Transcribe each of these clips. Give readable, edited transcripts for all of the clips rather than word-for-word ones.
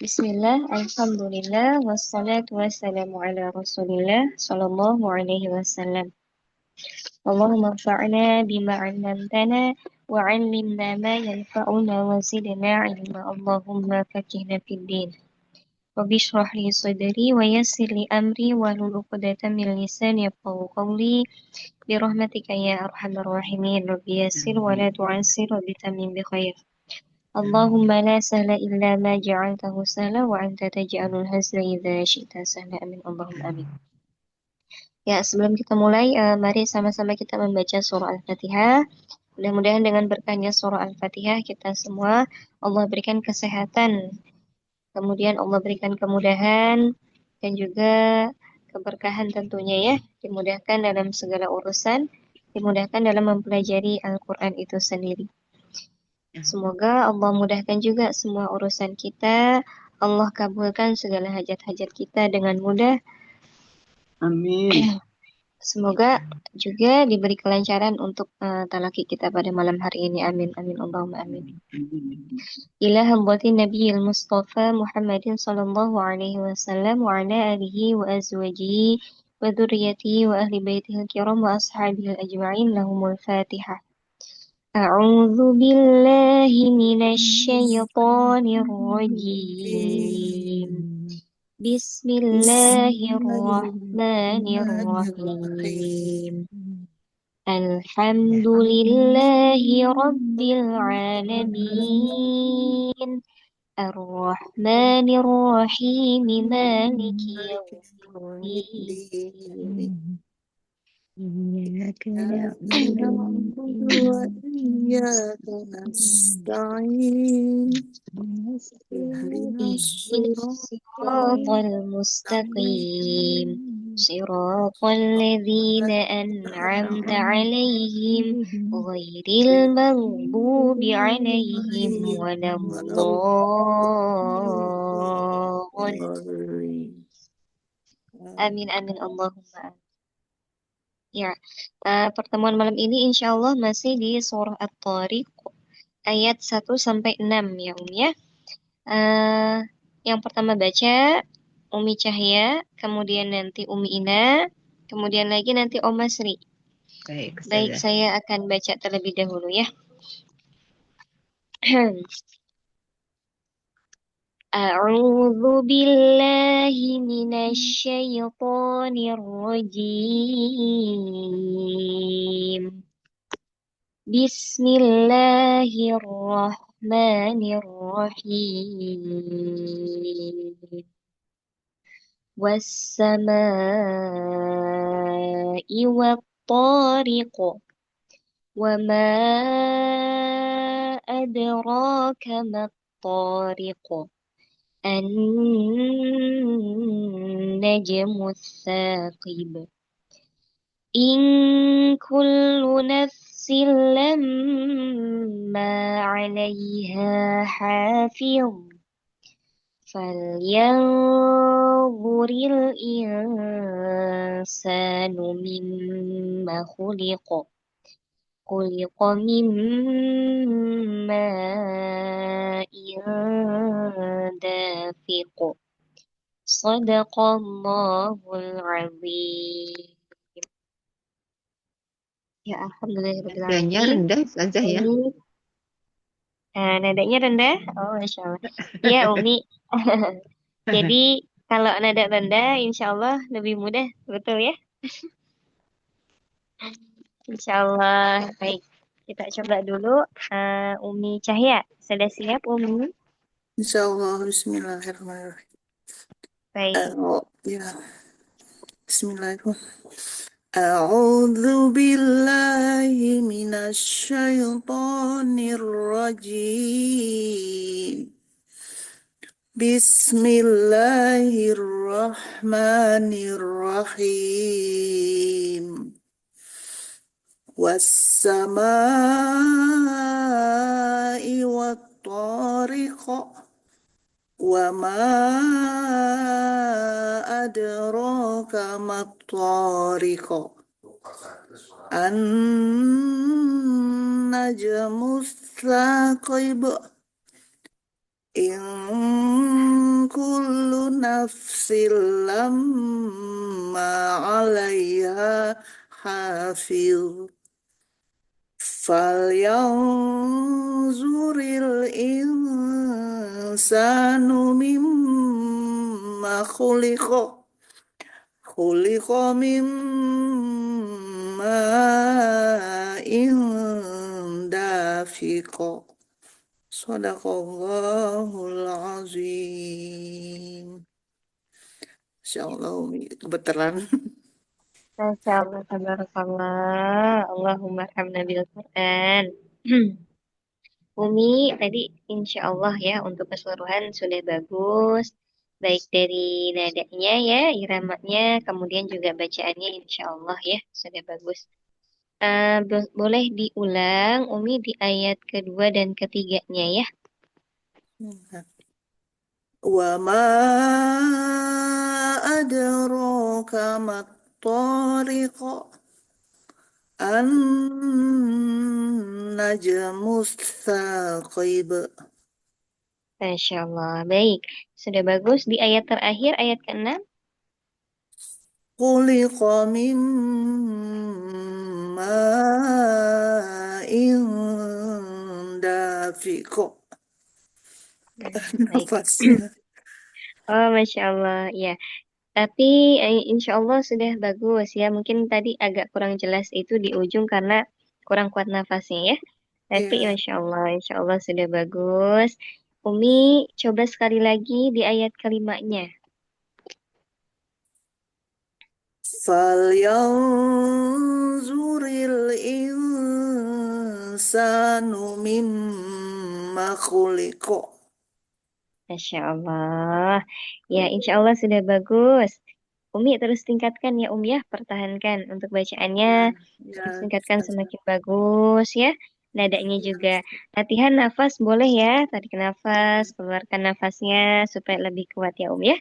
Bismillah, alhamdulillah, wassalatu wassalamu ala rasulillah, sallallahu alaihi wasallam. Allahumma fa'na bima 'allamtana wa 'allimna ma yanfa'una wa zidna 'ilma. Allahumma fakihna fid din. Rabbi shrah li sadri wa yassir li amri wa hlul 'uqdatam min lisani yafqahu qawli bi rahmatika ya arhamar rahimin. Rabbi yassir wa la tu'assir wa bitamim bi khair. Allahumma la sahla illa ma ja'altahu sahla wa anta taj'alul hazla idza syi'ta sahla. Amin Allahumma amin. Ya, sebelum kita mulai, mari sama-sama kita membaca surah Al-Fatihah. Mudah-mudahan dengan berkahnya surah Al-Fatihah kita semua Allah berikan kesehatan, kemudian Allah berikan kemudahan dan juga keberkahan tentunya ya, dimudahkan dalam segala urusan, dimudahkan dalam mempelajari Al-Quran itu sendiri. Semoga Allah mudahkan juga semua urusan kita, Allah kabulkan segala hajat-hajat kita dengan mudah. Amin. Semoga juga diberi kelancaran untuk talaki kita pada malam hari ini. Amin. Amin. Allahumma amin. Ila hamdati Nabiyil Mustafa Muhammadin sallallahu alaihi wasallam wa ala alihi wa azwajihi wa dhurriyyatihi wa ahli baitihi kiram wa ashabihi ajma'in lahumul Fatihah. A'udzu billahi minasy syaithanir rajim. Bismillahirrahmanirrahim. Alhamdulillahi rabbil alamin. Ar-Rahmanir-Rahim. Maliki yaumiddin. إياك نعبد وإياك نستعين اهدنا الصراط المستقيم صراط الذين أنعمت عليهم غير المغضوب عليهم ولا الضالين. Amin amin Allahumma amin. Ya, pertemuan malam ini insya Allah masih di surah At-Tariq ayat 1 sampai 6 ya ya. Yang pertama baca Umi Cahya, kemudian nanti Umi Ina, kemudian lagi nanti Om Masri. Baik, saya akan baca terlebih dahulu ya. A'udzu billahi minasy syaithanir rajim. Bismillahirrahmanirrahim. Was-samaa'i wat-tariq. Wa ma adraka mat-tariq. An-najmu ats-tsaqib. In kullu nafsin lamma 'alaiha hafiz. Falyanzuril insanu mimma khuliq. Khuliqa min ma'in dafiq. Shadaqallahul azim. Ya, alhamdulillah. Nadanya rendah, Ustazah ya. Nadanya rendah? Oh, Masya Allah. Iya, Umi. Jadi, kalau nada rendah, insya Allah lebih mudah. Betul ya? Insya Allah. Baik. Kita coba dulu. Umi Cahya. Sudah siap, Umi? Insyaallah. Bismillahirrahmanirrahim. Baik. Ya. Bismillahirrahmanirrahim. A'udzu billahi minasy syaithanir rajim. Bismillahirrahmanirrahim. Was-samaa'i wat-tariq. Wa ma adraka mat-tariq. An-najmu ats-tsaqib. In kullu nafsin lamma 'alaiha hafiz. Falyanzuril insanu mimma khuliqa. Khuliqa mimma dafiqa. Sadaqallahul azim. Insya Allah, Umi. Kebetulan. Masya Allah, tabarakallah. Allahumma arhamna bil Quran. Umi, tadi insya Allah ya untuk keseluruhan sudah bagus. Baik dari nadanya ya, iramanya, kemudian juga bacaannya insya Allah ya, sudah bagus. Boleh diulang, Umi, di ayat kedua dan ketiganya ya. Wa ma adraka mat tariq. An-najmus tsaqib. Masya Allah. Baik, sudah bagus. Di ayat terakhir, ayat ke-6. Khuliqa min ma'in dafiq. Baik. Nafasnya. Oh, Masya Allah. Ya, tapi insya Allah sudah bagus ya. Mungkin tadi agak kurang jelas itu di ujung karena kurang kuat nafasnya ya. Tapi Ya. Insya Allah sudah bagus. Umi, coba sekali lagi di ayat kelimanya. Falyanzuril insanu mimma khuliqa. Masya Allah. Ya, insya Allah sudah bagus. Umi terus tingkatkan ya Umi ya, pertahankan untuk bacaannya. Ya, Terus ya, tingkatkan Ustazah. semakin bagus ya. Nadanya Ya, juga. Latihan nafas boleh ya. Tarik nafas, ya, keluarkan nafasnya supaya lebih kuat ya Umi ya.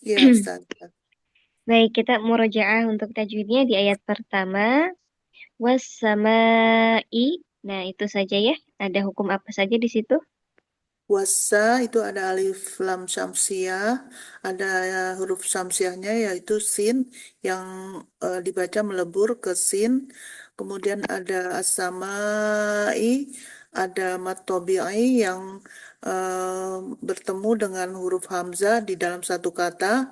ya, Ustazah. Baik, kita murojaah untuk tajwidnya di ayat pertama. Wassama'i. Nah, itu saja ya. Ada hukum apa saja di situ? Wasa itu ada alif lam syamsiah, ada huruf syamsiahnya yaitu sin yang dibaca melebur ke sin. Kemudian ada as-samai, ada mat tabi'i yang bertemu dengan huruf hamzah di dalam satu kata.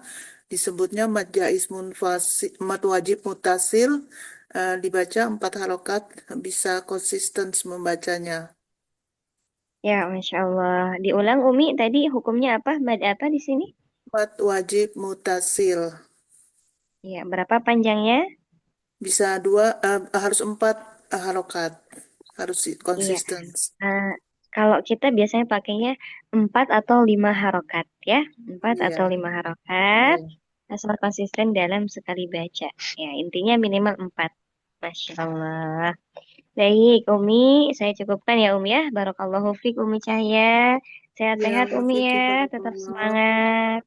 Disebutnya mad jaiz munfasil, mad wajib mutasil, dibaca 4 harokat, bisa konsisten membacanya. Ya, Masya Allah. Diulang Umi, tadi hukumnya apa? Mad apa di sini? Mad wajib mutasil. Ya, berapa panjangnya? Bisa harus 4 harokat. Harus Iya. konsisten. Eh, Kalau kita biasanya pakainya 4 atau 5 harokat ya. Empat atau Iya, lima harokat. iya. Asal konsisten dalam sekali baca. Ya, intinya minimal 4. Masya Allah. Baik, Umi. Saya cukupkan ya, Umi ya. Barakallahu fiq, Umi Cahya. Ya, Sehat-sehat, Umi wafiki ya. Tetap barakallah. semangat.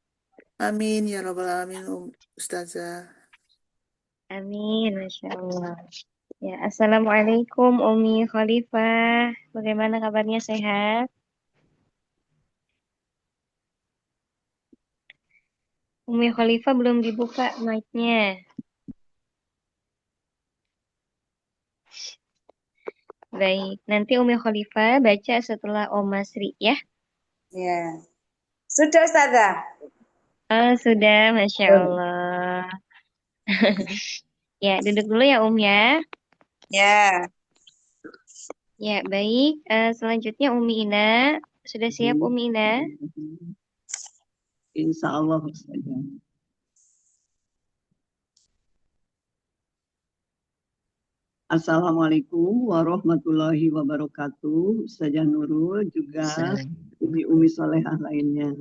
Amin ya rabbal alamin, Ustazah. Amin, Masya Allah. Ya, Assalamualaikum Umi Khalifah. Bagaimana kabarnya sehat? Umi Khalifah belum dibuka mic-nya. Baik, nanti Umi Khalifah baca setelah Om Masri ya. Ya, sudah Ustazah. Oh, sudah, Masya Hmm. Allah. Ya, duduk dulu ya Om ya. Ya. Ya, baik. Selanjutnya Umi Ina. Sudah siap Umi Ina? Insya Allah Ustazah. Assalamualaikum warahmatullahi wabarakatuh. Ustazah Nurul juga umi-umi solehah lainnya.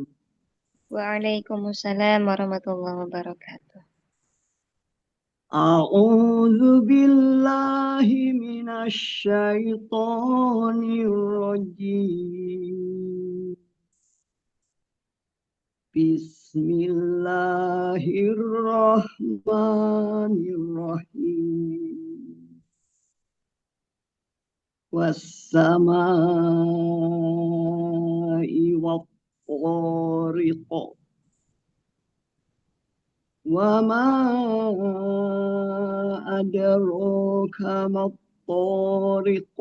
Waalaikumsalam warahmatullahi wabarakatuh. A'udzu billahi minasy syaithanir rajim. Bismillahirrahmanirrahim. Wassama'i wattariq. الطارق وما أدراك ما الطارق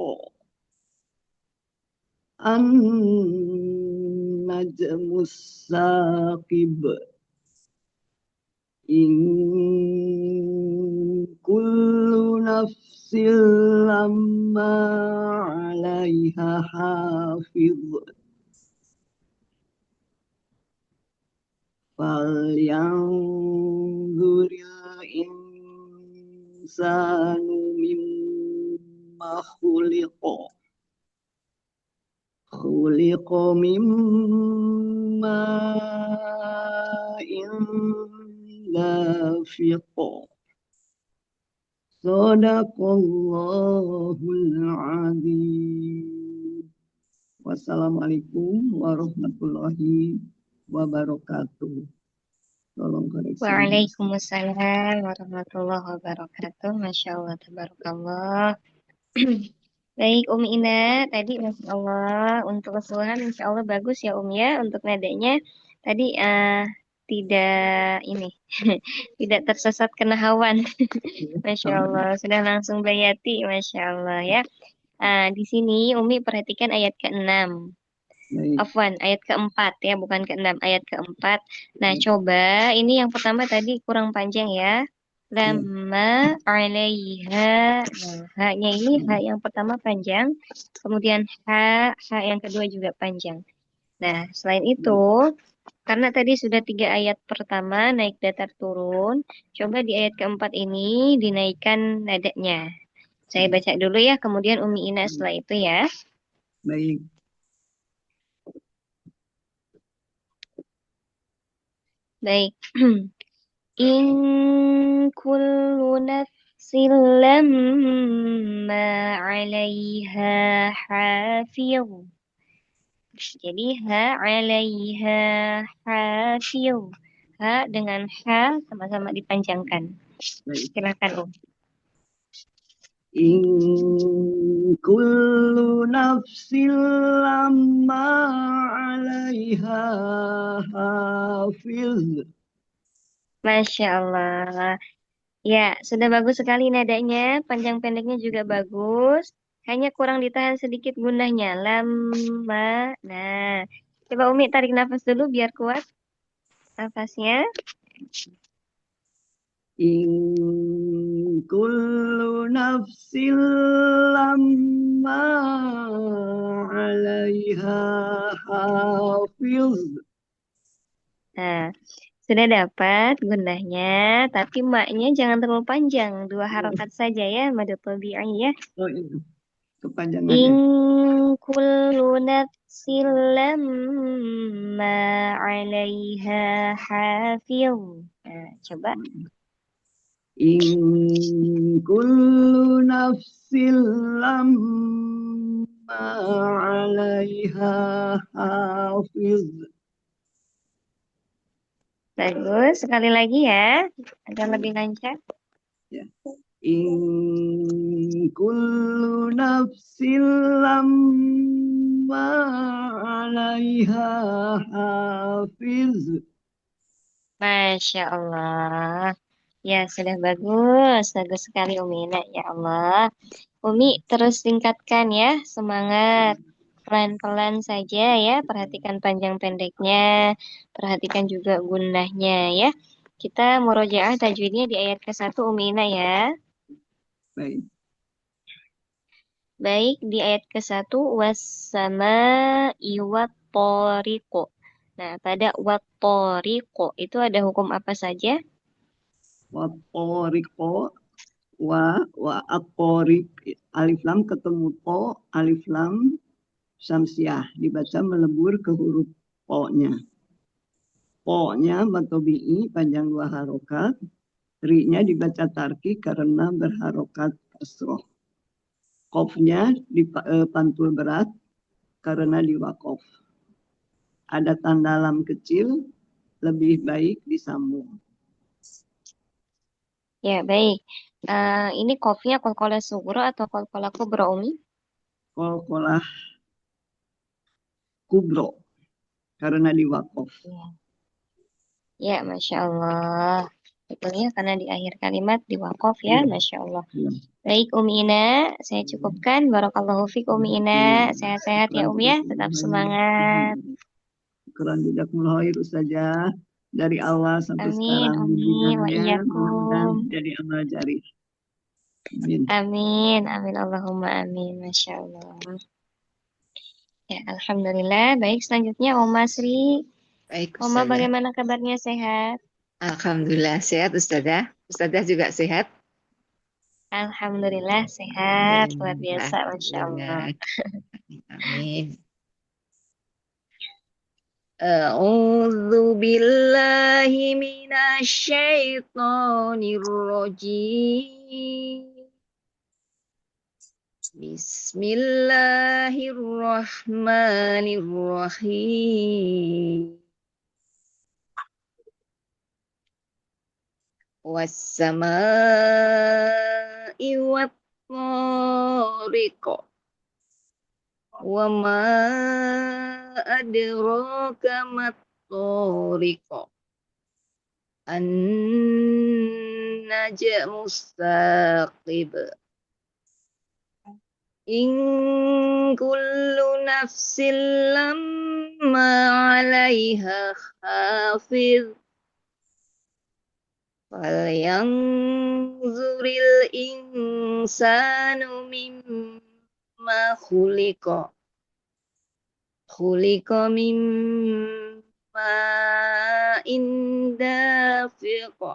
النجم الثاقب إن كل نفس لما عليها حافظ فلينظر الإنسان مما خلق من ماء دافق صدق الله العظيم. Wassalamualaikum warahmatullahi wabarakatuh. Tolong koreksi. Waalaikumsalam warahmatullahi wabarakatuh. Masya Allah, tabarakallah. Baik, Umi Ina, tadi Masya Allah untuk keseluruhan Insya Allah bagus ya Umi ya. Untuk nadanya tadi tidak ini tidak tersesat kena hawan. Masya Allah, sudah langsung bayati, Masya Allah ya. Di sini Umi perhatikan ayat ke-6. Baik. Afwan, ayat ke-4 ya, bukan ke-6, ayat ke-4. Nah, coba ini yang pertama tadi kurang panjang ya. Lama alaiha. Nah, ha-nya ini ha yang pertama panjang, kemudian ha yang kedua juga panjang. Nah, selain itu, karena tadi sudah 3 ayat pertama naik datar turun, coba di ayat ke-4 ini dinaikkan nadanya. Saya baca dulu ya, kemudian Umi Ina setelah itu ya. Baik. Baik. In kullu nafsin lamma 'alaiha hafiz. Jadi ha 'alaiha hafiz. Ha dengan ha sama-sama dipanjangkan. Baik. Silakan, Om. In kullu nafsin lamma 'alaiha hafiz. Masya Allah. Ya, sudah bagus sekali nadanya, panjang pendeknya juga bagus. Hanya kurang ditahan sedikit gundahnya. Lama. Nah, coba Umi tarik nafas dulu biar kuat nafasnya. In kullu nafsin lamma 'alaiha hafiz. Nah, sudah dapat gundahnya, tapi maknya jangan terlalu panjang. 2 harokat saja ya, madu tabi'i ya. Oh iya, kepanjangannya. In kullu nafsin lamma 'alaiha hafiz. Nah, coba. In kullu nafsin lamma 'alaiha hafiz. Bagus, sekali lagi ya, agar lebih lancar. Ya. In kullu nafsin lamma 'alaiha hafiz. Masya Allah. Ya, sudah bagus. Bagus sekali Umi Ina. Ya Allah. Umi, terus tingkatkan ya. Semangat. Pelan-pelan saja ya. Perhatikan panjang pendeknya. Perhatikan juga gundahnya ya. Kita murojaah tajwidnya di ayat ke-1 Umi Ina ya. Baik. Baik, di ayat ke-1 was-sama'i wat-thariqo. Nah, pada wat-thariqo itu ada hukum apa saja? Wa tariqo wa at-tariq, alif lam ketemu to, alif lam syamsiah dibaca melebur ke huruf po-nya. Po-nya matobi'i panjang 2 harokat, ri-nya dibaca tarki karena berharokat kasroh. Qaf-nya dipantul berat karena diwakof. Ada tanda lam kecil, lebih baik disambung. Ya, baik. Ini qafnya qalqalah sughra atau qalqalah kubra, Umi? Qalqalah kubro karena diwakaf. Ya, ya, Masya Allah. Betulnya karena di akhir kalimat di wakaf ya, Masya Allah. Baik Umi Ina, saya cukupkan. Barakallahu fiik Umi Ina. Sehat-sehat ya Umi ya, tetap semangat. Quran jazakumullah khair Ustazah. Dari awal sampai Amin, sekarang amin, wa bimbingannya mudah-mudahan iyyakum. jadi amal jari. Amin. Amin, amin, Allahumma amin, Masya Allah. Ya, Alhamdulillah. Baik, selanjutnya Oma Sri. Baik, Oma, Ustazah. bagaimana kabarnya, sehat? Alhamdulillah sehat, Ustazah. Ustazah juga sehat? Alhamdulillah, sehat. Luar biasa, Masya Allah. Alhamdulillah. Amin. A'udzu billahi minasyaitonir rajim. Bismillahirrahmanirrahim. Was-samaa'i wat-thariq. Wa ma adraka mat-thariq. An-najmu as-saqib. In kullu nafsin lamma 'alaiha hafiz. Falyanzuril insanu mimma khuliqa. Khuliqa mimma indafiqa.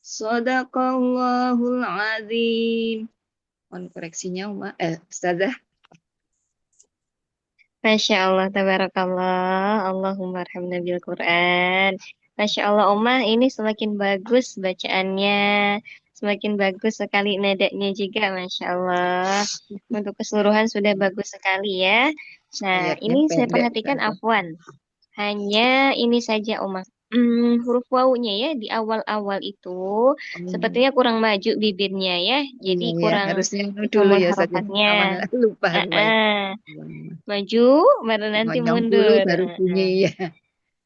Sadaqallahul azim. Mohon koreksinya, Ustazah. Masya Allah, tabarakallah. Allahumma arhamna bil Quran. Masya Allah, Oma, ini semakin bagus bacaannya. Semakin bagus sekali nadanya juga, Masya Allah. Untuk keseluruhan sudah bagus sekali ya. Nah, Ayatnya ini saya pendek, perhatikan Ustazah. afwan. Hanya ini saja, Oma. Huruf wawunya ya di awal-awal itu sepertinya kurang maju bibirnya ya. Jadi Iya, kurang harusnya dulu ketemu ya saja. harokannya. Lupa rupanya. Maju, baru nanti Ngonyong dulu mundur. baru bunyi ya.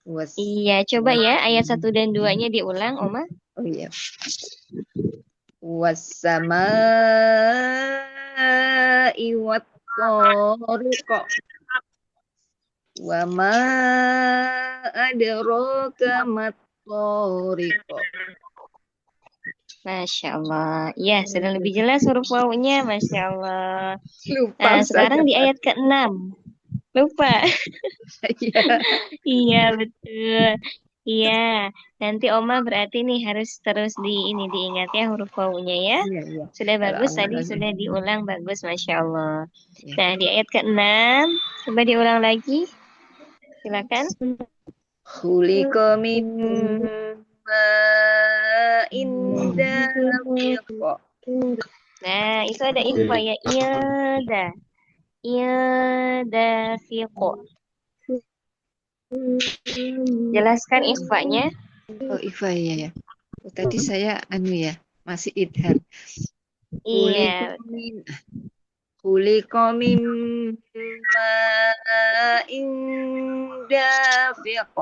Was. Iya, coba ya ayat 1 dan 2-nya diulang, Oma. Oh iya. Was-samaa'i wat-thariq. Wa ma adraka mat-thariq. Masya Allah. Ya, sudah lebih jelas huruf wawunya, Masya Allah. Lupa Nah, Ustazah. sekarang di ayat ke-6. Lupa. Iya. Iya, betul. Iya, nanti Oma berarti nih harus terus diingat ya huruf wawunya ya. Iya, iya. Sudah Kalau bagus tadi, awalnya. sudah diulang bagus, Masya Allah. Ya. Nah, di ayat ke-6, coba diulang lagi. Silakan. Khuliqa mimma indafiq. Nah, itu ada ikhfa ya. Ilda. Ildafiqo. Jelaskan ikhfanya. Oh, Iva ya. Oh, tadi saya masih idhar. Iya. Khuliqa mimma indafiq.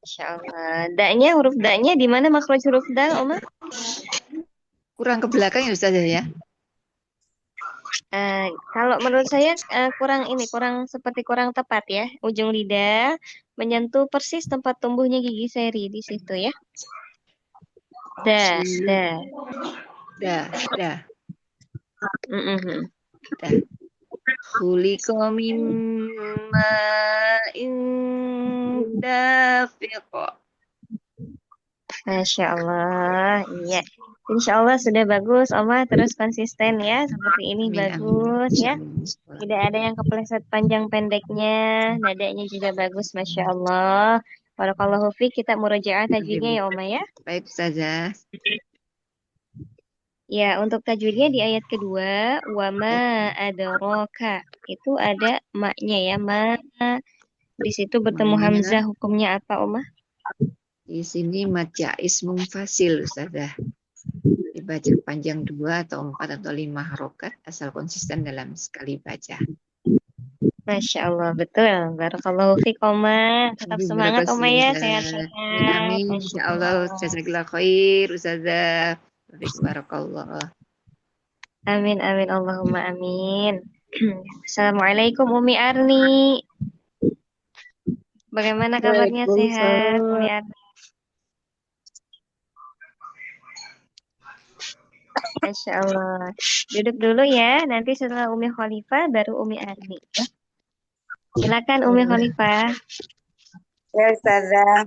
Masya Allah. Da-nya, huruf da-nya di mana makhraj huruf da, Oma? Kurang ke belakang ya Ustazah ya? Kalau menurut saya kurang tepat ya. Ujung lidah menyentuh persis tempat tumbuhnya gigi seri di situ ya. Da. Da. Khuliqa mimma indafiq. Masya Allah. Iya. Insya Allah sudah bagus, Oma. Terus konsisten ya. Seperti ini Amin, bagus amin. ya. Tidak ada yang kepleset panjang pendeknya. Nadanya juga bagus, Masya Allah. Barakallahu fiik, kita murojaah tajwidnya ya, Oma ya. Baik, Ustazah. Ya, untuk tajwidnya di ayat kedua, wama adraka. Itu ada maknya ya, ma. Di situ bertemu hamzah, hukumnya apa, Oma? Di sini mad jaiz munfasil, Ustazah. Dibaca panjang 2 atau 4 atau 5 harokat asal konsisten dalam sekali baca. Masya Allah, betul. Barakallahu fiik, Oma. Tetap Amin, semangat, Oma ya. Ustazah. Amin, Sehat-sehat. amin. Masya Insya Allah, Allah. jazakallah khair, Ustazah. Barakallah. Amin, amin. Allahumma amin. Assalamualaikum, Umi Arni. Bagaimana kabarnya? Sehat, Umi Waalaikumsalam. Arni? Masya Allah. Duduk dulu ya. Nanti setelah Umi Khalifah, baru Umi Arni. Silakan, Umi Khalifah. Ya Ustazah.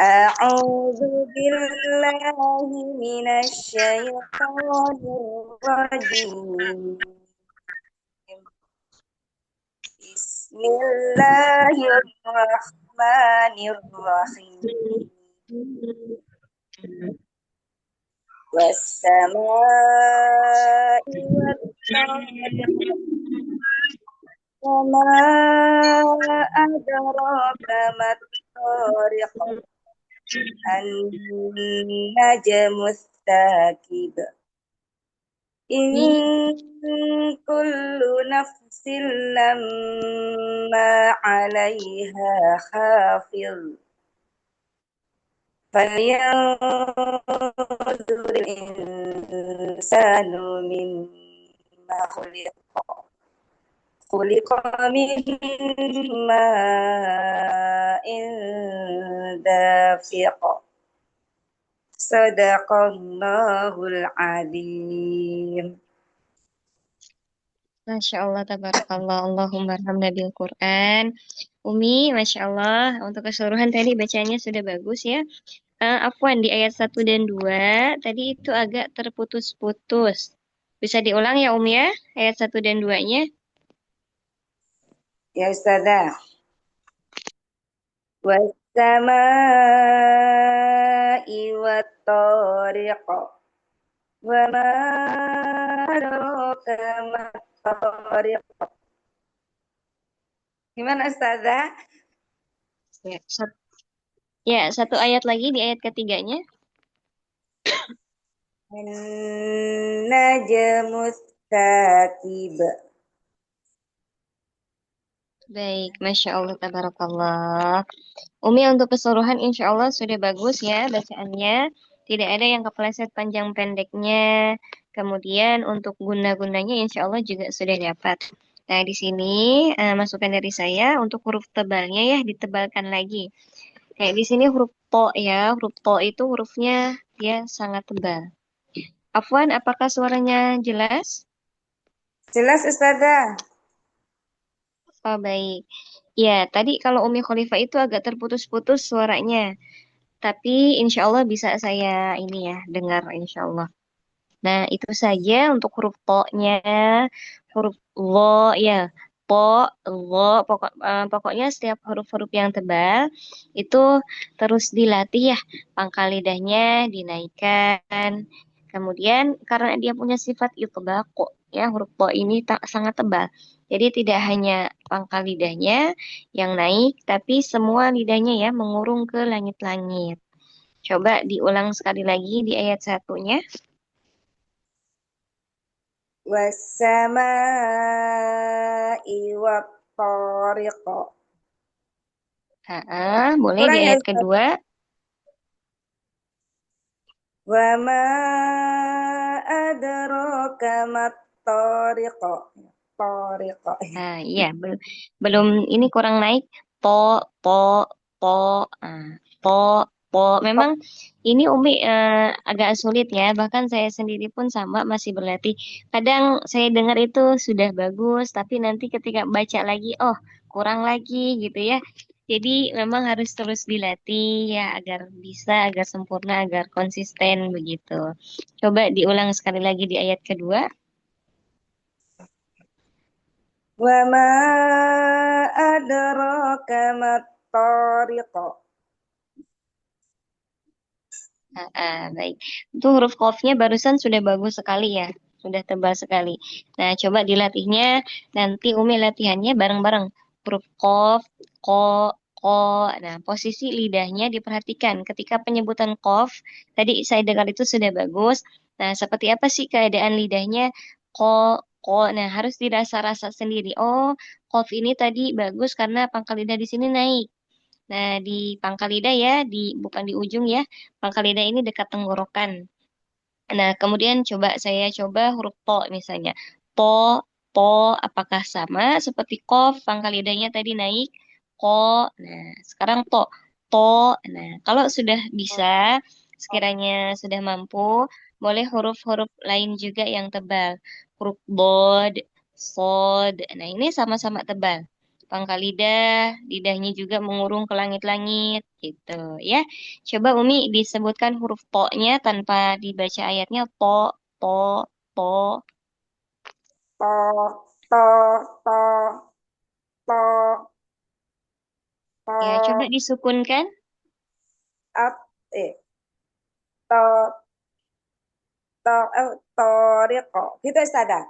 A'udzu billahi minasy syaithanir rajim. Bismillahirrahmanirrahim. Was-samaa'i wat-tariq. Wama adraka mat-tariq. An-najmus tsakib. In kullu nafsin lamma 'alaiha hafiz. فلينظر الإنسان مما خلق من ماء دافق صدق الله العظيم. Masya Allah, tabarakallah. Allahumma arhamna bil Quran. Umi, Masya Allah. Untuk keseluruhan tadi bacanya sudah bagus ya. Afwan, di ayat 1 dan 2, tadi itu agak terputus-putus. Bisa diulang ya, Umi ya? Ayat 1 dan 2-nya. Ya Ustazah. Was-samaa'i wat-tariq. Wa ma adraka mat-tariq. Gimana Ustazah? Ya, satu ayat lagi di ayat ketiganya. An-najmus tsakib. Baik, Masya Allah, tabarakallah. Umi untuk keseluruhan insya Allah sudah bagus ya bacaannya. Tidak ada yang kepleset panjang pendeknya. Kemudian untuk guna-gunanya insya Allah juga sudah dapat. Nah, di sini masukan dari saya untuk huruf tebalnya ya ditebalkan lagi. Kayak di sini huruf to ya, huruf to itu hurufnya dia sangat tebal. Afwan, apakah suaranya jelas? Jelas Ustazah? Oh, baik. Ya, tadi kalau Umi Khalifah itu agak terputus-putus suaranya. Tapi insya Allah bisa saya ini ya, dengar insya Allah. Nah, itu saja untuk huruf to-nya, huruf lo ya, po, lo, pokoknya setiap huruf-huruf yang tebal itu terus dilatih ya, pangkal lidahnya dinaikkan. Kemudian karena dia punya sifat itbaq ya, huruf to ini sangat tebal. Jadi tidak hanya pangkal lidahnya yang naik, tapi semua lidahnya ya mengurung ke langit-langit. Coba diulang sekali lagi di ayat satunya. Was-samaa'i wat-tariq. Boleh di Ulang ya ayat Ustaz. kedua. Wa ma adraka mat-tariq. Tariq. Iya, belum ini kurang naik. Po, po, po, po, po. Memang ini Umi agak sulit ya. Bahkan saya sendiri pun sama masih berlatih. Kadang saya dengar itu sudah bagus, tapi nanti ketika baca lagi, oh kurang lagi gitu ya. Jadi memang harus terus dilatih ya agar bisa, agar sempurna, agar konsisten begitu. Coba diulang sekali lagi di ayat kedua. Wa ma adraka mat-tariq. Baik. Itu huruf qafnya barusan sudah bagus sekali ya. Sudah tebal sekali. Nah, coba dilatihnya. Nanti Umi latihannya bareng-bareng. Huruf qaf, ko, ko. Nah, posisi lidahnya diperhatikan. Ketika penyebutan qaf, tadi saya dengar itu sudah bagus. Nah, seperti apa sih keadaan lidahnya? Ko, ko. Nah, harus dirasa-rasa sendiri. Oh, kof ini tadi bagus karena pangkal lidah di sini naik. Nah, di pangkal lidah ya, bukan di ujung ya. Pangkal lidah ini dekat tenggorokan. Nah, kemudian saya coba huruf to misalnya. To, po, apakah sama seperti kof, pangkal lidahnya tadi naik, ko. Nah, sekarang to, to. Nah, kalau sudah bisa, sekiranya sudah mampu, boleh huruf-huruf lain juga yang tebal. Huruf bod, sod. Nah, ini sama-sama tebal. Pangkal lidah, lidahnya juga mengurung ke langit-langit, gitu ya. Coba Umi disebutkan huruf to-nya tanpa dibaca ayatnya to, to, to. To, to, to, to, Ya, coba to, disukunkan. at, to, toriqo. Gitu Ustazah.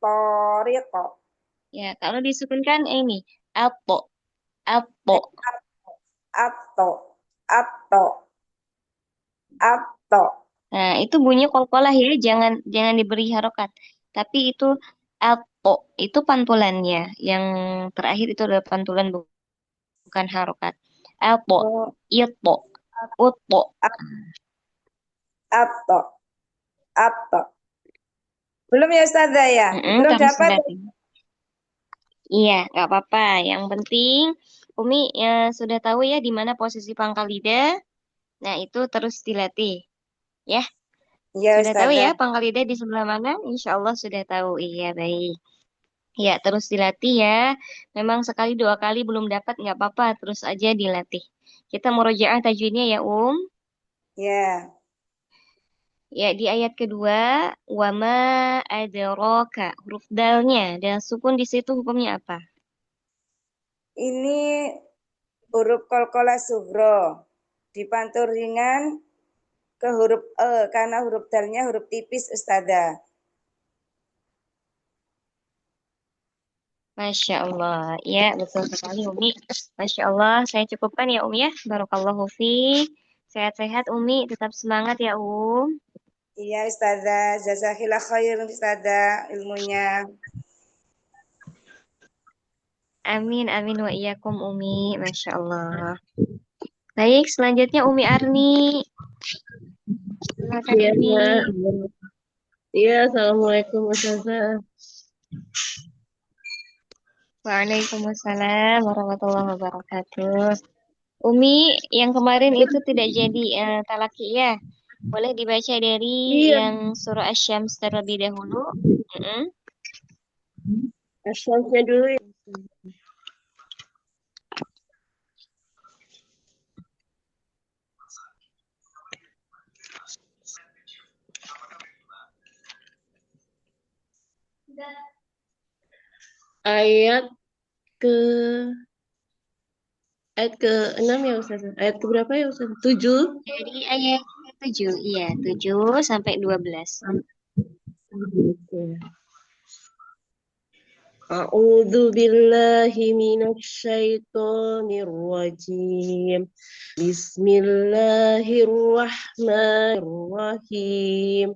Toriqo. Ya, kalau disukunkan ini alto, alto. Atto, atto, atto. Nah, itu bunyi qalqalah ya, jangan diberi harokat. Tapi itu alto, itu pantulannya. Yang terakhir itu adalah pantulan bukan harokat. Alto, Oh, ito, uto. atto, atto. Belum ya Ustazah ya? Belum Kamu dapat. sudah. Iya, nggak apa-apa. Yang penting Umi ya, sudah tahu ya di mana posisi pangkal lidah. Nah, itu terus dilatih. Ya, Ya sudah tahu ya Ustazah. pangkal lidah di sebelah mana? Insya Allah sudah tahu. Iya, baik. Ya, terus dilatih ya. Memang sekali dua kali belum dapat nggak apa-apa. Terus aja dilatih. Kita murojaah tajwidnya ya, Ya. Ya, di ayat kedua, wama adraka. Huruf dalnya. Dan sukun di situ hukumnya apa? Ini huruf kolkola sugro. Dipantur ringan ke huruf E. Karena huruf dalnya huruf tipis Ustazah. Masya Allah. Ya, betul sekali Umi. Masya Allah, saya cukupkan ya Umi ya. Barakallahu fiik. Sehat-sehat Umi, tetap semangat ya Iya Ustazah. Jazakillah khair Ustazah ilmunya. Amin, amin wa iyyakum Umi. Masya Allah. Baik, selanjutnya Umi Arni. Silakan Iya, Umi. iya, Assalamualaikum Ustazah. Waalaikumsalam warahmatullahi wabarakatuh. Umi, yang kemarin itu tidak jadi talaki ya. Boleh dibaca dari Iya, yang surah Asy-Syams terlebih dahulu. Mm-mm. asalnya dulu ya. Ayat ke ayat ke-6 ya Ustazah. Ayat ke berapa ya Ustazah? 7. Dari ayat 7, iya, 7 sampai 12. Oke. A'udzu billahi minasy syaithanir rajim. Bismillahirrahmanirrahim.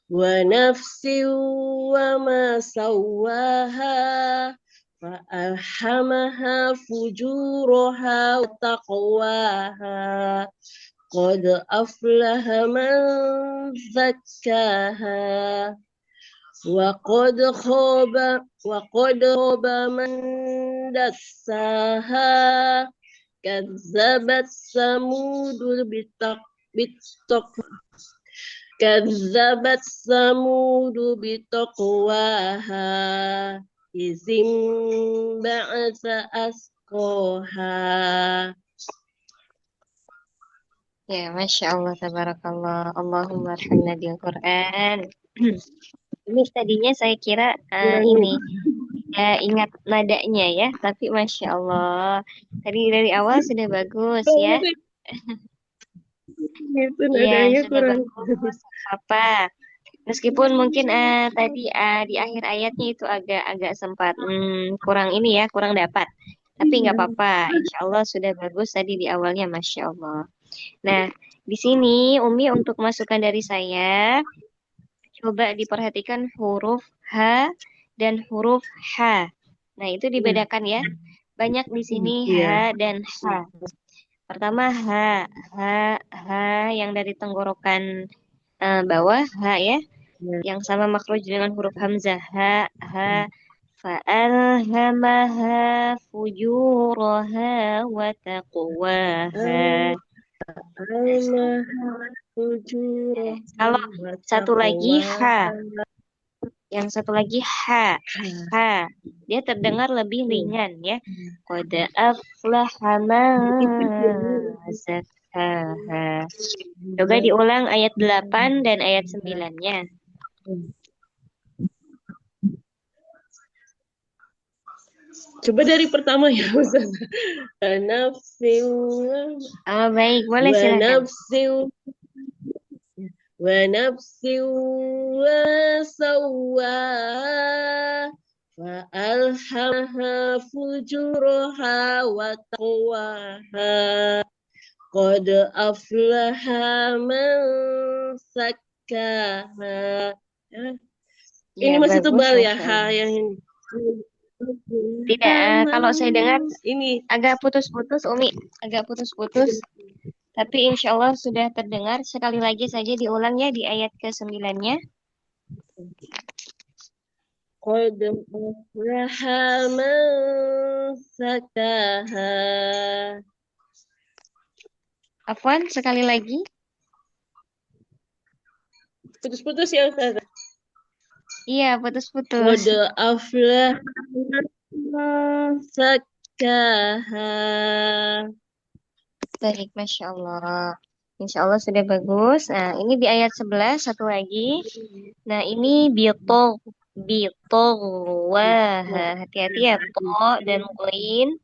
Wa nafsin wa ma sawwaha fa alhamaha fujuraha wa taqwaha. Qad aflaha man zakkaha وقد خاب من دساها كذبت ثمود كذبت ثمود بتقواها إذ انبعث أشقاها. Ya, Masya Allah, tabarakallah. Allahumma arhamna bil Quran. Ini tadinya saya kira ini ya ingat nadanya ya, tapi Masya Allah. Tadi dari awal sudah bagus ya. Itu Iya, nadanya sudah kurang. bagus. Apa? Meskipun mungkin tadi di akhir ayatnya itu agak sempat kurang ini ya, kurang dapat. Tapi nggak apa-apa. Insya Allah sudah bagus tadi di awalnya, Masya Allah. Nah, di sini Umi untuk masukan dari saya, coba diperhatikan huruf H dan huruf H. Nah, itu dibedakan ya. Banyak di sini H dan H. Pertama H, H yang dari tenggorokan bawah H ya, yang sama makhraj dengan huruf hamzah H. Fa'alhamaha fujuraha wa taqwaha. Kalau satu lagi H, yang satu lagi H. Dia terdengar lebih ringan ya. Qad aflaha man zakkaha. Coba diulang ayat 8 dan ayat 9-nya. Coba dari pertama ya Ustaz. Nafsin Baik, boleh wa silakan. nafsin wa nafsin wa sawwaha fa alhamaha fujuraha wa taqwaha qad aflaha man zakkaha. Ini Ya, masih bagus, tebal ya Masya Allah. yang ini. Tidak, kalau saya dengar ini agak putus-putus, Umi. Agak putus-putus. Tapi insya Allah sudah terdengar. Sekali lagi saja diulang ya di ayat ke-9-nya. qad aflaha man zakkaha. Afwan, sekali lagi. Putus-putus ya Ustaz. Iya, putus-putus. Qad aflaha man zakkaha. Baik, Masya Allah. Insya Allah sudah bagus. Nah, ini di ayat 11, satu lagi. Nah, ini bitog. Wah, hati-hati ya. To dan qoin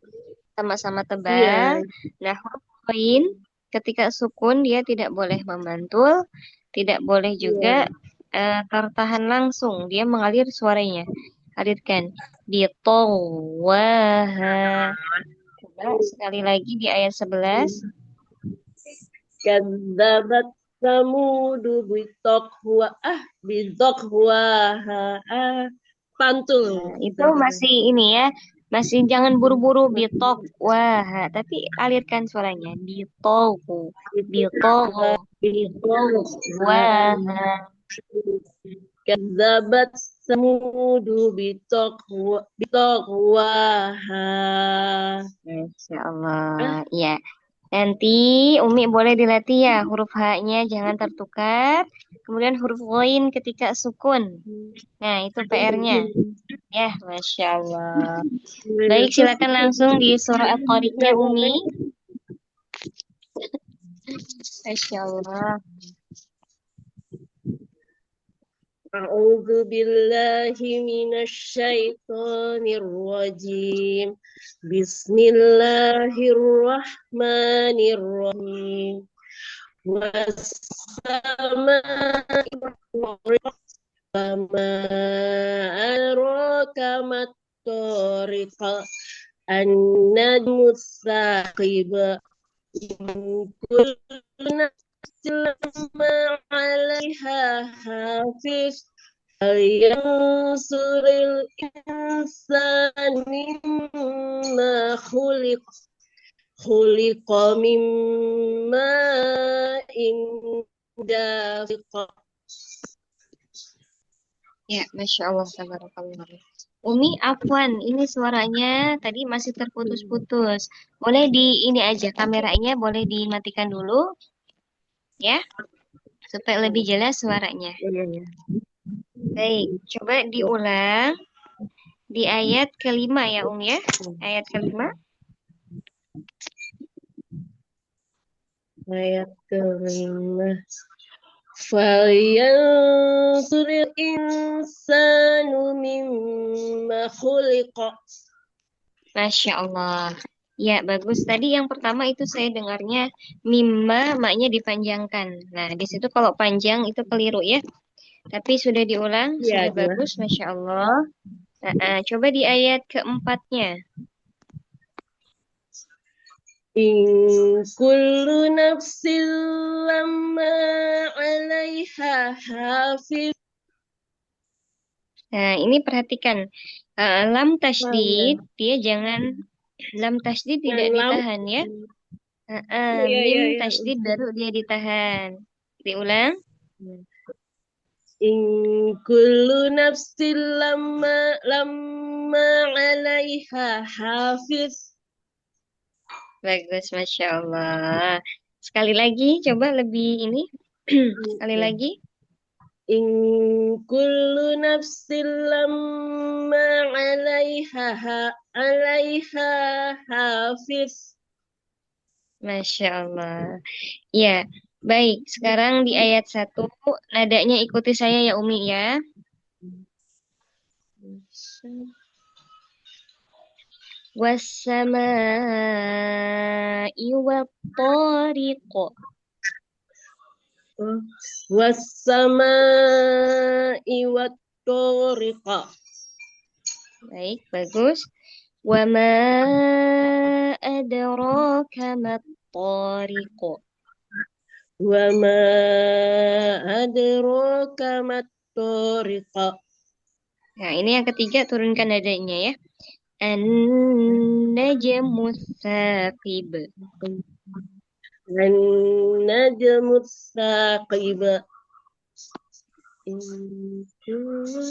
sama-sama tebal. Nah, huruf qoin ketika sukun dia tidak boleh memantul, tidak boleh juga tertahan langsung. Dia mengalir suaranya. Alirkan. Wah. Coba sekali lagi di ayat 11. Kadzabat samudu bitaqwaha. Pantul. Nah, itu masih ini ya, masih jangan buru-buru bitok wah, tapi alirkan suaranya bitok wah. Kadzabat samudu bitaqwaha. Masya Allah, ya. Nanti Umi boleh dilatih ya huruf H-nya jangan tertukar. Kemudian huruf ghain ketika sukun. Nah, itu PR-nya. Ya, Masya Allah. Baik, silakan langsung di surah At-Tariq-nya Umi. Masya Allah. A'udzu billahi minasyaitonir rajim. Bismillahirrahmanirrahim. Was-samaa'i wat-tariq. Wama adraka mat-tariq. An-najmu tsaqib. In kullu nafsin lamma 'alaiha hafiz. Falyanzuril insanu mimma khuliqa mimma dafiq. Ya, Masya Allah, tabarakallah. Umi, afwan, ini suaranya tadi masih terputus-putus. Boleh di ini aja, kameranya boleh dimatikan dulu, ya, supaya lebih jelas suaranya. Baik, coba diulang di ayat kelima ya, ya. Ayat kelima. Ayat kelima. Falyanzuril insanu mimma khuliqa. Masya Allah. Ya, bagus. Tadi yang pertama itu saya dengarnya mimma, maknya dipanjangkan. Nah, di situ kalau panjang itu keliru ya. Tapi sudah diulang, sudah bagus, Masya Allah. Coba di ayat keempatnya. In kullu nafsin lamma 'alaiha hafiz. Nah, ini perhatikan. Lam tasydid, Mana? dia jangan lam tasydid Yang tidak lam. ditahan ya. Iya, Mim iya, iya. tasydid baru dia ditahan. Diulang. In kullu nafsin lamma 'alaiha hafiz. Bagus, Masya Allah. Sekali lagi, coba lebih ini. Sekali lagi. In kullu nafsin lamma 'alaiha hafiz. Masya Allah. Ya, baik. Sekarang di ayat 1, nadanya ikuti saya ya Umi ya. Wassama'i wattariq. Wassama'i wattariqa. Baik, bagus. Wa ma adraka mattariq. Wa ma adraka mattariqa. Nah, ini yang ketiga, turunkan nadanya ya. An-najmu tsaqib. An-najmu tsaqib.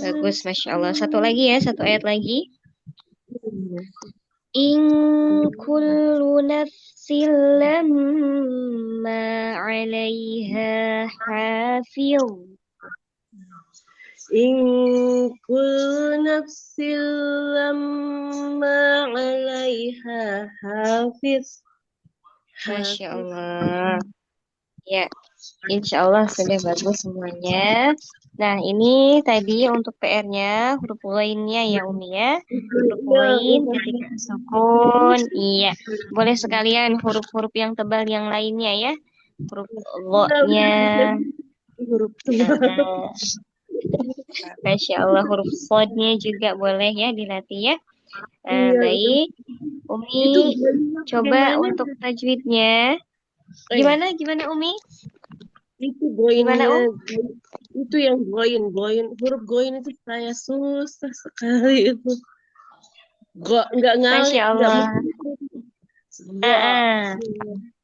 Bagus, Masya Allah. Satu lagi ya, satu ayat lagi. In kullu nafsin lamma 'alaiha hafiz. In kullu nafsin lamma 'alaiha hafiz. Masya Allah. Ya, insya Allah sudah bagus semuanya. Nah, ini tadi untuk PR-nya, huruf ghainnya ya Umi ya. Huruf ghain ketika sukun. Iya, boleh sekalian huruf-huruf yang tebal yang lainnya ya. Huruf lo-nya. Huruf Masya Allah, huruf sodnya juga boleh ya dilatih ya. Iya, Baik, itu Umi coba bagaimana? untuk tajwidnya. Gimana Umi? Itu Gimana goinnya, itu yang goin, huruf goin itu saya susah sekali itu. Nggak Masya nggak Allah. Go.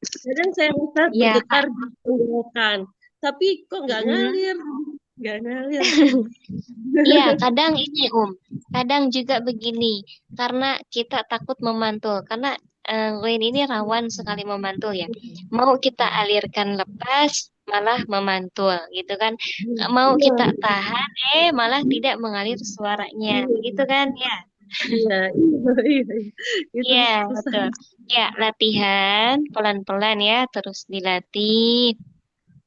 Kadang saya rasa Ya, bergetar di tenggorokan, tapi kok nggak ngalir, nggak ngalir. Iya, kadang ini kadang juga begini, karena kita takut memantul, karena Ghain ini rawan sekali memantul ya. Mau kita alirkan lepas, malah memantul, gitu kan? Mau kita tahan, malah tidak mengalir suaranya, begitu kan? Ya, Iya, iya, iya. Itu iya, susah. betul. Ya, latihan pelan-pelan ya, terus dilatih.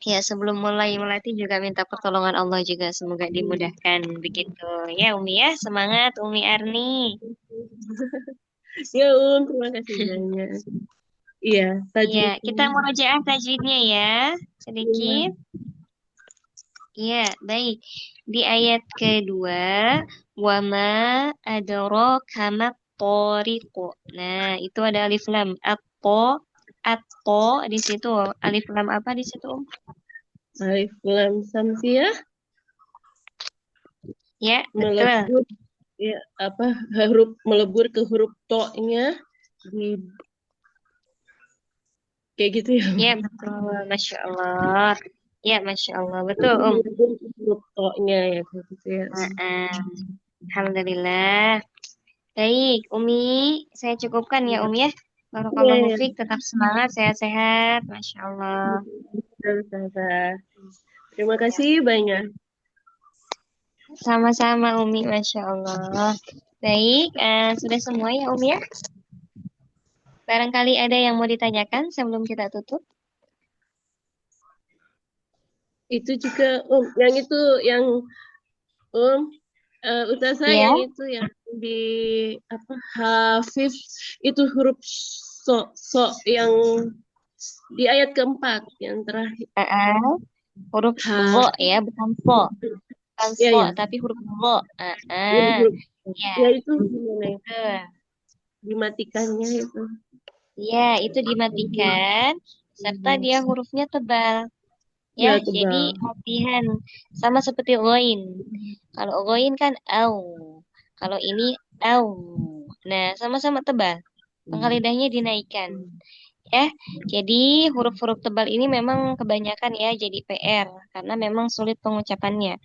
Ya, sebelum mulai melatih juga minta pertolongan Allah juga. Semoga dimudahkan begitu. Ya, Umi ya. Semangat, Umi Arni. Ya, terima kasih banyak. Iya, Iya, tajwid. kita murojaah tajwidnya ya. Sedikit. Iya, baik. Di ayat kedua, wama adraka mat-thariqu. Nah, itu ada alif lam. Atto di situ. Alif lam apa di situ, Om? Alif lam samsiah Ya, betul. melebur, ya apa, huruf melebur ke huruf to-nya di kayak gitu ya. Ya, betul. Masya Allah. Ya, Masya Allah. Betul, Melebur ke huruf to-nya ya kayak gitu ya. Alhamdulillah. Baik, Umi. Saya cukupkan ya, Umi ya. Iya, Barakallahu iya. fiik. Tetap semangat, sehat-sehat. Masya Allah. Terima kasih banyak. Sama-sama, Umi. Masya Allah. Baik, sudah semua ya, Umi ya. Barangkali ada yang mau ditanyakan sebelum kita tutup. Itu juga yang itu yang Ustazah Ya. yang itu yang di apa Hafiz itu huruf so yang di ayat keempat yang terakhir. Huruf lo ya, bukan so. Bukan Ya, so, ya. tapi huruf lo. Ya itu gimana itu? Dimatikannya itu. Ya, itu dimatikan serta dia hurufnya tebal. Ya, Ya, jadi tebal. latihan sama seperti ghain. Kalau ghain kan au. Kalau ini au. Nah, sama-sama tebal. Pangkal lidahnya dinaikkan. Ya, jadi huruf-huruf tebal ini memang kebanyakan ya jadi PR karena memang sulit pengucapannya.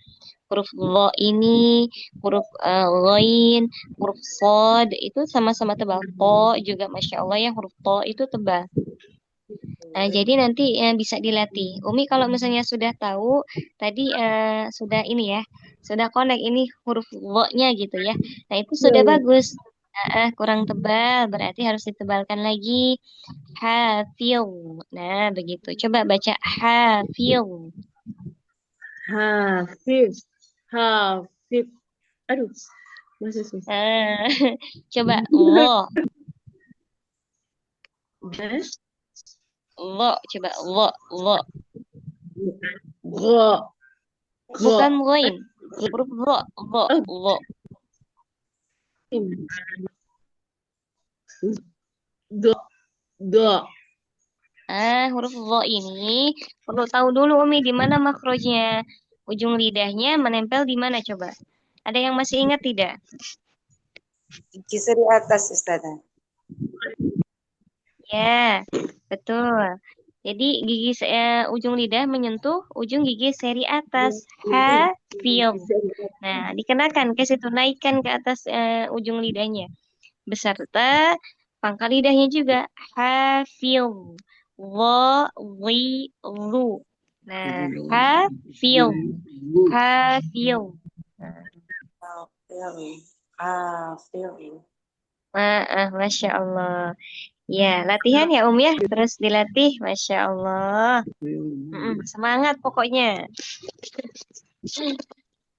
Huruf lo ini, huruf ghain, huruf sod itu sama-sama tebal. To juga masya Allah ya huruf to itu tebal. Nah, jadi nanti bisa dilatih. Umi kalau misalnya sudah tahu tadi sudah ini ya, sudah connect ini huruf lo-nya gitu ya. Nah, itu sudah Ya. bagus. Kurang tebal berarti harus ditebalkan lagi. Hafil. Nah, begitu. Coba baca hafil. Hafiz. Hafiz. Aduh, masih susah. Coba lo, Eh? lo, coba lo. Go. Go. Bukan loin. Huruf lo, Oh, lo. do. Do. Huruf lo ini perlu tahu dulu Umi di mana makrojnya. Ujung lidahnya menempel di mana coba? Ada yang masih ingat tidak? Gigi seri atas Ustazah. Ya, betul. Jadi ujung lidah menyentuh ujung gigi seri atas. Hafil. Nah, dikenakan ke situ, naikkan ke atas ujung lidahnya. Beserta pangkal lidahnya juga. Hafil. Lo, li, lu. Nah, hafil. Hafil. Hafil. Hafil. Masya Allah. Ya, latihan ya ya. Terus dilatih, Masya Allah. Semangat pokoknya.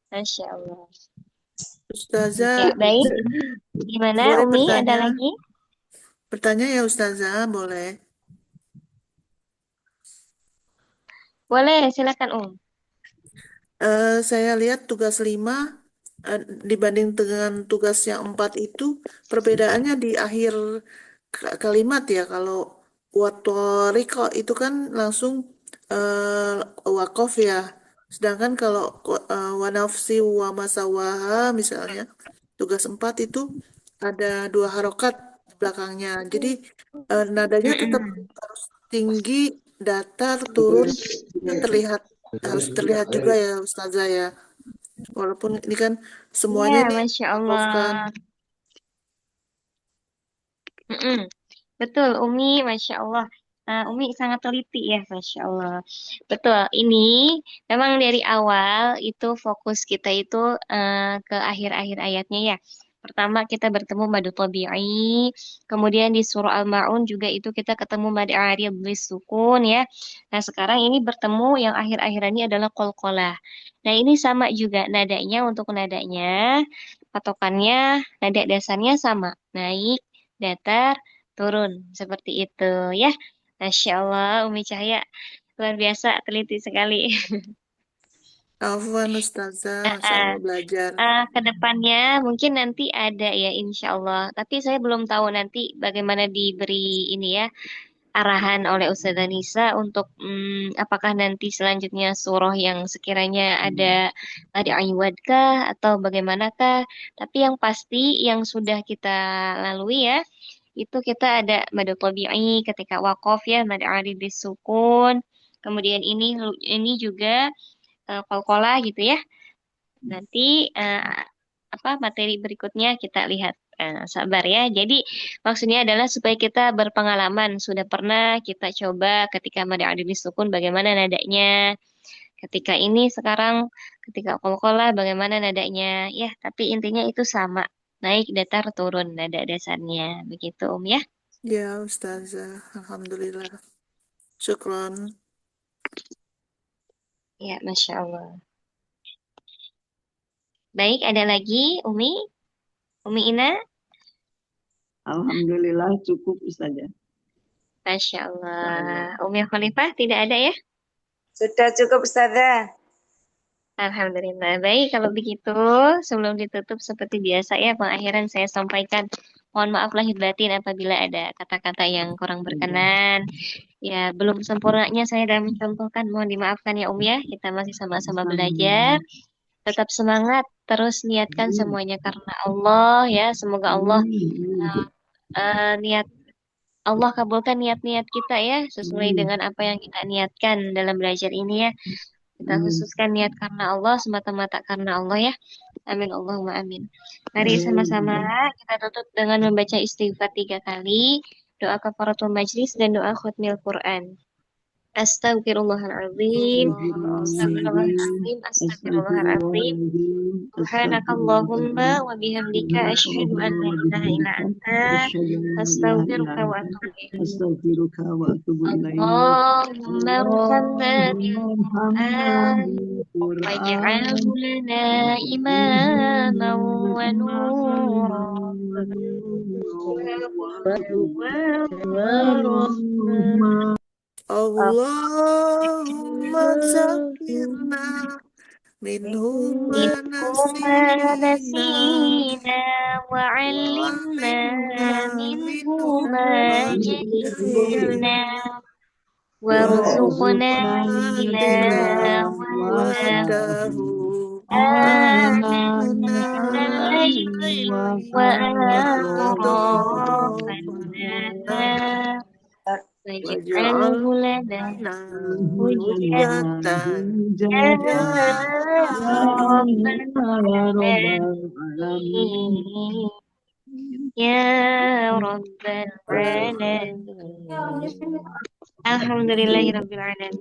Masya Allah. Ustazah, Ya, baik. Gimana, boleh Umi? Ada bertanya? lagi? Bertanya ya Ustazah, boleh. Boleh, silakan, Saya lihat tugas 5 dibanding dengan tugas yang 4 itu perbedaannya di akhir kalimat ya. Kalau watoriko itu kan langsung wakof ya. Sedangkan kalau wanafsi wa masawaha misalnya tugas 4 itu ada 2 harokat di belakangnya. Jadi nadanya tetap harus tinggi, datar, turun, ini terlihat harus terlihat juga ya Ustazah ya. Walaupun ini kan semuanya Ya, nih Masya wakaf kan. Allah. Mm-mm. Betul, Umi, Masya Allah. Umi sangat teliti ya, Masya Allah. Betul, ini memang dari awal itu fokus kita itu ke akhir-akhir ayatnya ya. Pertama kita bertemu madu tabi'i, kemudian di surah Al-Ma'un juga itu kita ketemu mad arid sukun ya. Nah sekarang ini bertemu yang akhir-akhir ini adalah qalqalah. Nah ini sama juga nadanya untuk nadanya, patokannya nada dasarnya sama, naik, datar, turun seperti itu ya. Masya Allah, Umi Cahaya luar biasa teliti sekali. Afwan Ustazah, Masya Ah, Allah belajar. ke depannya mungkin nanti ada ya insya Allah. Tapi saya belum tahu nanti bagaimana diberi ini ya arahan oleh Ustazah Nisa untuk apakah nanti selanjutnya surah yang sekiranya ada ayat kah atau bagaimanakah. Tapi yang pasti yang sudah kita lalui ya itu kita ada mad tabi'i ketika wakof ya mad arid sukun. Kemudian ini juga qalqalah gitu ya. Nanti apa materi berikutnya kita lihat. Sabar ya. Jadi maksudnya adalah supaya kita berpengalaman. Sudah pernah kita coba ketika mad adili sukun bagaimana nadanya. Ketika ini sekarang ketika qalqalah bagaimana nadanya. Ya, tapi intinya itu sama. Naik datar turun nada dasarnya. Begitu ya. Ya Ustazah, Alhamdulillah. Syukron. Ya, Masya Allah. Baik, ada lagi Umi? Umi Ina? Alhamdulillah cukup Ustazah. Masya Allah. Umi Khalifah tidak ada ya? Sudah cukup Ustazah. Alhamdulillah. Baik, kalau begitu sebelum ditutup seperti biasa ya, pengakhiran saya sampaikan Mohon maaf lahir batin apabila ada kata-kata yang kurang berkenan. Ya, belum sempurnanya saya dalam mencontohkan. Mohon dimaafkan ya ya. Kita masih sama-sama belajar. Tetap semangat. Terus niatkan semuanya karena Allah ya. Semoga Allah niat Allah kabulkan niat-niat kita ya sesuai dengan apa yang kita niatkan dalam belajar ini ya. Kita khususkan niat karena Allah semata-mata karena Allah ya. Amin Allahumma amin. Mari sama-sama kita tutup dengan membaca istighfar 3 kali, doa kafaratul majlis dan doa khutmil Quran. Astagfirullahaladzim, astagfirullahaladzim, astagfirullahaladzim. Subhanakallahumma wa bihamdika asyhadu an la ilaha illa anta astaghfiruka wa atubu ilaik. Astaghfiruka wa atubu ilaik. Allahumma arhamna bil Qur'an Qur'an waj'alhu lana imaman wa nura Allahumma zakirna minhu ma منهما nasina نسينا وعلمنا منه ما جهلنا وارزقنا تلاوته آناء الليل وأطراف النهار واجعله لنا حجة يا رب العالمين يا رب العالمين. Alhamdulillahirabbil alamin.